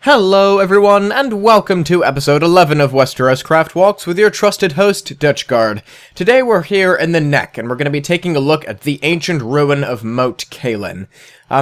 Hello everyone, and welcome to episode 11 of Westeros Craft Walks with your trusted host, Dutchguard. Today we're here in the Neck, and we're going to be taking a look at the ancient ruin of Moat Cailin.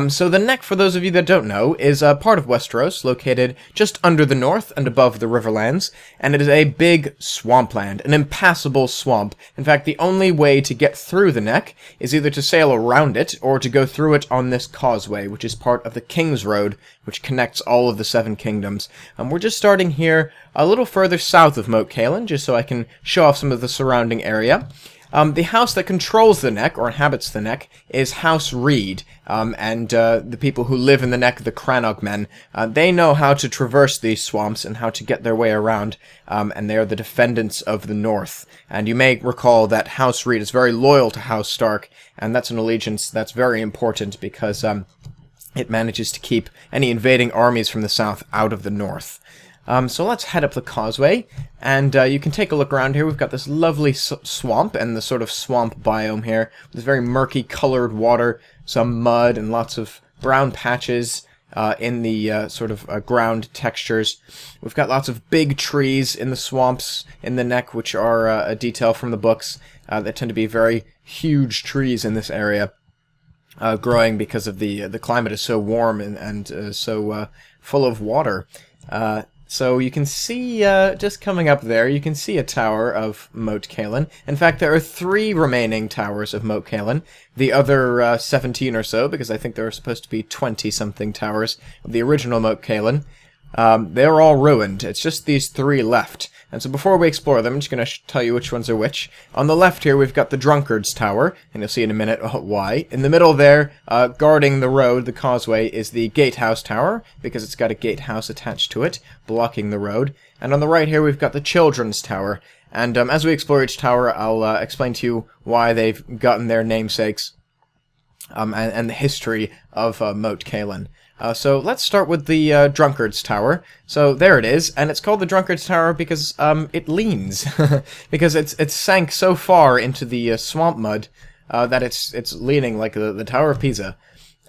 So the Neck, for those of you that don't know, is a part of Westeros located just under the north and above the Riverlands, and it is a big swampland, an impassable swamp. In fact, the only way to get through the Neck is either to sail around it or to go through it on this causeway, which is part of the King's Road, which connects all of the Seven Kingdoms. We're just starting here a little further south of Moat Cailin, just so I can show off some of the surrounding area. The house that controls the Neck, or inhabits the Neck, is House Reed, and the people who live in the Neck, the Crannog men, they know how to traverse these swamps and how to get their way around, and they are the defendants of the North. And you may recall that House Reed is very loyal to House Stark, and that's an allegiance that's very important because it manages to keep any invading armies from the south out of the north. So let's head up the causeway, and you can take a look around here. We've got this lovely swamp, and the sort of swamp biome here, with very murky colored water, some mud, and lots of brown patches in the sort of ground textures. We've got lots of big trees in the swamps in the Neck, which are a detail from the books. They tend to be very huge trees in this area. Growing because of the climate is so warm and so full of water. So you can see, just coming up there, you can see a tower of Moat Cailin. In fact, there are 3 remaining towers of Moat Cailin. The other 17 or so, because I think there are supposed to be 20-something towers of the original Moat Cailin. They're all ruined. It's just these 3 left. And so before we explore them, I'm just going to tell you which ones are which. On the left here, we've got the Drunkard's Tower, and you'll see in a minute why. In the middle there, guarding the road, the causeway, is the Gatehouse Tower, because it's got a gatehouse attached to it, blocking the road. And on the right here, we've got the Children's Tower. And as we explore each tower, I'll explain to you why they've gotten their namesakes, and the history of Moat Cailin. So let's start with the Drunkard's Tower. So there it is, and it's called the Drunkard's Tower because it leans, because it's sank so far into the swamp mud that it's leaning like the Tower of Pisa.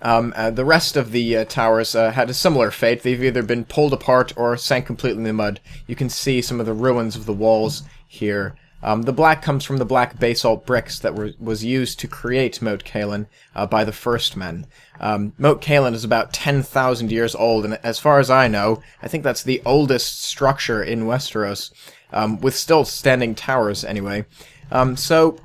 The rest of the towers had a similar fate. They've either been pulled apart or sank completely in the mud. You can see some of the ruins of the walls here. The black comes from the black basalt bricks that was used to create Moat Cailin by the First Men. Moat Cailin is about 10,000 years old, and as far as I know, I think that's the oldest structure in Westeros, with still standing towers anyway. So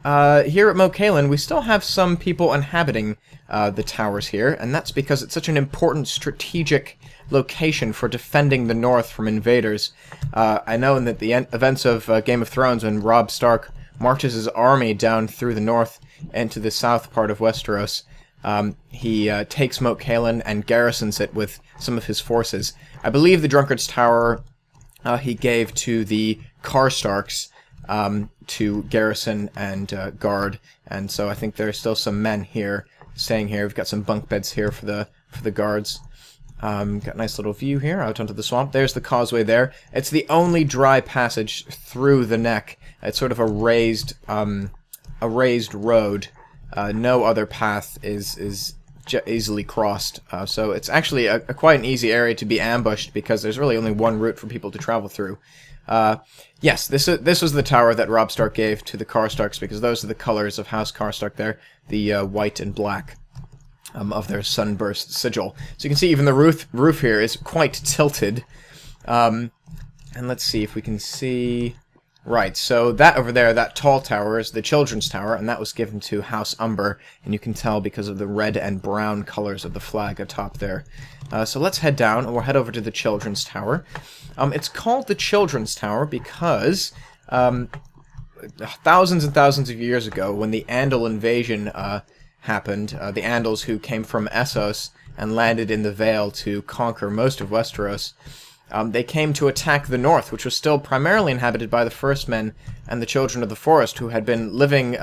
here at Moat Cailin, we still have some people inhabiting the towers here, and that's because it's such an important strategic location for defending the North from invaders. I know that the events of Game of Thrones, when Robb Stark marches his army down through the north into the south part of Westeros, he takes Moat Cailin and garrisons it with some of his forces. I believe the Drunkard's Tower he gave to the Karstarks to garrison and guard, and so I think there are still some men here staying here. We've got some bunk beds here for the guards. Got a nice little view here out onto the swamp. There's the causeway there. It's the only dry passage through the Neck. It's sort of a raised road. No other path is easily crossed. So it's actually quite an easy area to be ambushed because there's really only one route for people to travel through. Yes, this was the tower that Robb Stark gave to the Karstarks because those are the colors of House Karstark there, the white and black. Of their sunburst sigil. So you can see even the roof here is quite tilted. And let's see if we can see... Right, so that over there, that tall tower, is the Children's Tower, and that was given to House Umber, and you can tell because of the red and brown colors of the flag atop there. So let's head down, and we'll head over to the Children's Tower. It's called the Children's Tower because... thousands and thousands of years ago, when the Andal invasion happened, the Andals who came from Essos and landed in the Vale to conquer most of Westeros, they came to attack the North, which was still primarily inhabited by the First Men and the Children of the Forest, who had been living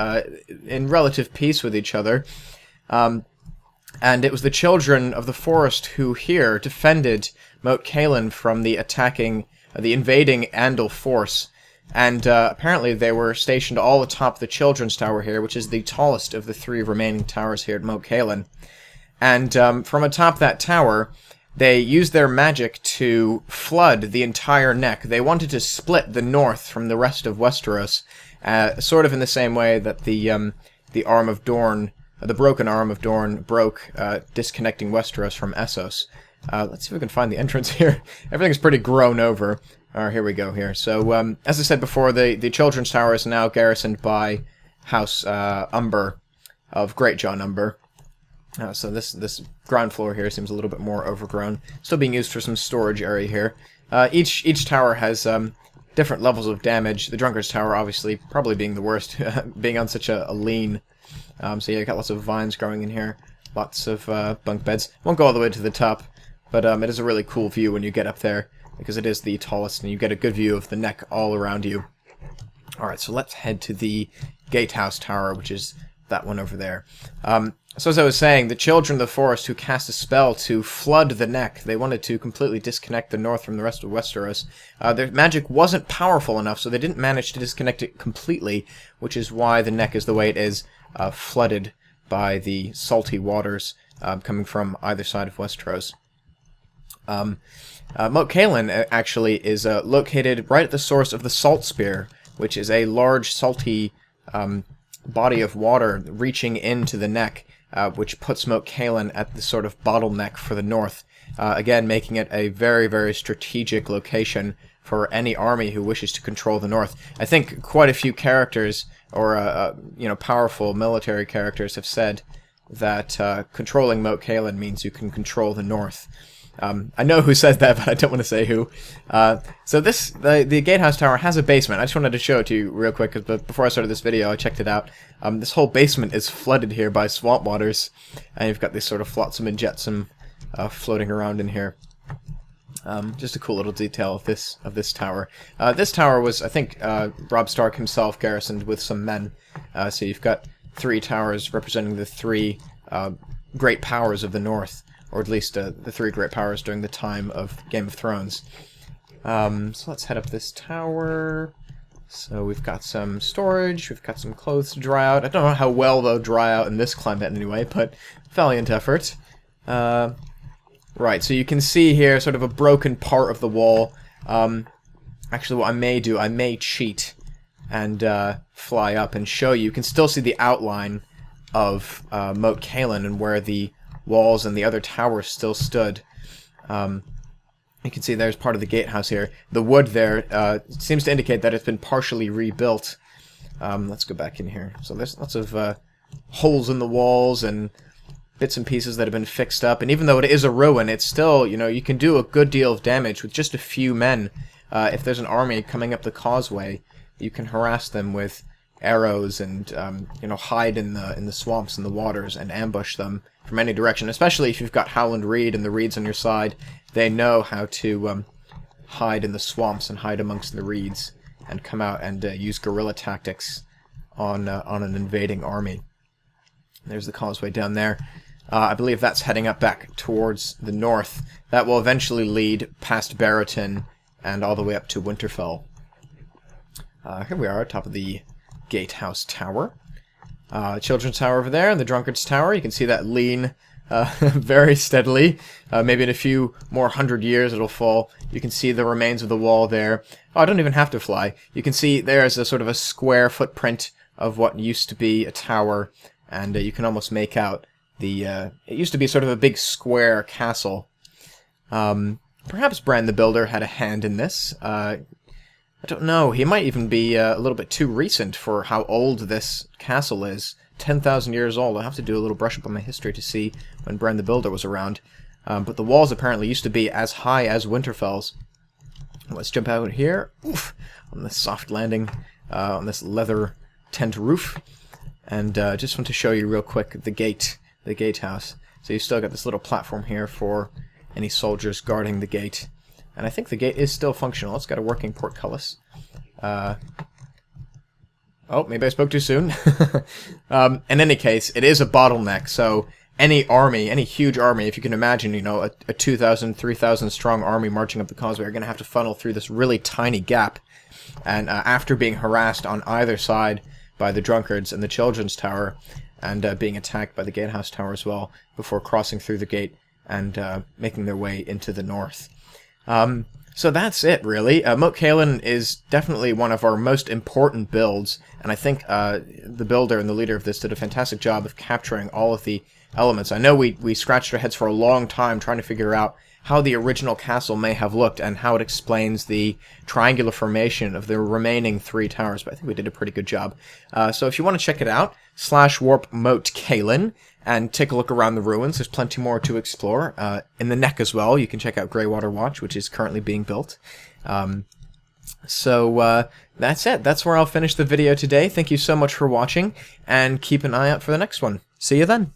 in relative peace with each other. And it was the Children of the Forest who here defended Moat Cailin from the invading Andal force. And apparently they were stationed all atop the Children's Tower here, which is the tallest of the 3 remaining towers here at Moat Cailin. And from atop that tower, they used their magic to flood the entire neck. They wanted to split the north from the rest of Westeros, sort of in the same way that the Arm of Dorne, the broken Arm of Dorne broke, disconnecting Westeros from Essos. Let's see if we can find the entrance here. Everything's pretty grown over. Alright, here we go here. So, as I said before, the Children's Tower is now garrisoned by House Umber of Greatjon Umber. So this ground floor here seems a little bit more overgrown. Still being used for some storage area here. Each tower has different levels of damage. The Drunkard's Tower, obviously, probably being the worst, being on such a lean. So yeah, you got lots of vines growing in here. Lots of bunk beds. Won't go all the way to the top, but it is a really cool view when you get up there, because it is the tallest, and you get a good view of the neck all around you. Alright, so let's head to the Gatehouse Tower, which is that one over there. So as I was saying, the Children of the Forest who cast a spell to flood the neck, they wanted to completely disconnect the north from the rest of Westeros. Their magic wasn't powerful enough, so they didn't manage to disconnect it completely, which is why the neck is the way it is, flooded by the salty waters coming from either side of Westeros. Moat Cailin actually is located right at the source of the Salt Spear, which is a large salty body of water reaching into the neck, which puts Moat Cailin at the sort of bottleneck for the north, again making it a very, very strategic location for any army who wishes to control the north. I think quite a few characters, or powerful military characters, have said that controlling Moat Cailin means you can control the north. I know who says that, but I don't want to say who. So the Gatehouse Tower has a basement. I just wanted to show it to you real quick, because before I started this video, I checked it out. This whole basement is flooded here by swamp waters, and you've got this sort of flotsam and jetsam floating around in here. Just a cool little detail of this tower. This tower was, I think, Robb Stark himself garrisoned with some men. So you've got 3 towers representing the 3 great powers of the north, or at least the 3 great powers during the time of Game of Thrones. So let's head up this tower. So we've got some storage, we've got some clothes to dry out. I don't know how well they'll dry out in this climate anyway, but valiant effort. Right, so you can see here sort of a broken part of the wall. Actually, what I may do, I may cheat and fly up and show you. You can still see the outline of Moat Cailin and where the walls and the other towers still stood. You can see there's part of the gatehouse here. The wood there seems to indicate that it's been partially rebuilt. Let's go back in here. So there's lots of holes in the walls and bits and pieces that have been fixed up. And even though it is a ruin, it's still, you can do a good deal of damage with just a few men. If there's an army coming up the causeway, you can harass them with arrows and hide in the swamps and the waters and ambush them from any direction. Especially if you've got Howland Reed and the Reeds on your side, they know how to hide in the swamps and hide amongst the reeds and come out and use guerrilla tactics on an invading army. There's the causeway down there. I believe that's heading up back towards the north. That will eventually lead past Barrowton and all the way up to Winterfell. Here we are, top of the Gatehouse Tower. Children's Tower over there, and the Drunkard's Tower. You can see that lean very steadily. Maybe in a few more 100 years it'll fall. You can see the remains of the wall there. Oh, I don't even have to fly. You can see there's a sort of a square footprint of what used to be a tower, and you can almost make out the... it used to be sort of a big square castle. Perhaps Bran the Builder had a hand in this. I don't know. He might even be a little bit too recent for how old this castle is. 10,000 years old. I'll have to do a little brush up on my history to see when Bran the Builder was around. But the walls apparently used to be as high as Winterfell's. Let's jump out here. Oof! On this soft landing, on this leather tent roof. And just want to show you real quick the gatehouse. So you've still got this little platform here for any soldiers guarding the gate. And I think the gate is still functional. It's got a working portcullis. Oh, maybe I spoke too soon. In any case, it is a bottleneck, so any army, any huge army, if you can imagine, a 2,000, 3,000 strong army marching up the causeway, are going to have to funnel through this really tiny gap. And after being harassed on either side by the Drunkards and the Children's Tower, and being attacked by the Gatehouse Tower as well, before crossing through the gate and making their way into the north. So that's it, really. Moat Cailin is definitely one of our most important builds, and I think the builder and the leader of this did a fantastic job of capturing all of the elements. I know we scratched our heads for a long time trying to figure out how the original castle may have looked and how it explains the triangular formation of the remaining 3 towers, but I think we did a pretty good job. So if you want to check it out, /warp Moat Cailin, and take a look around the ruins. There's plenty more to explore. In the neck as well, you can check out Greywater Watch, which is currently being built. So that's it. That's where I'll finish the video today. Thank you so much for watching, and keep an eye out for the next one. See you then.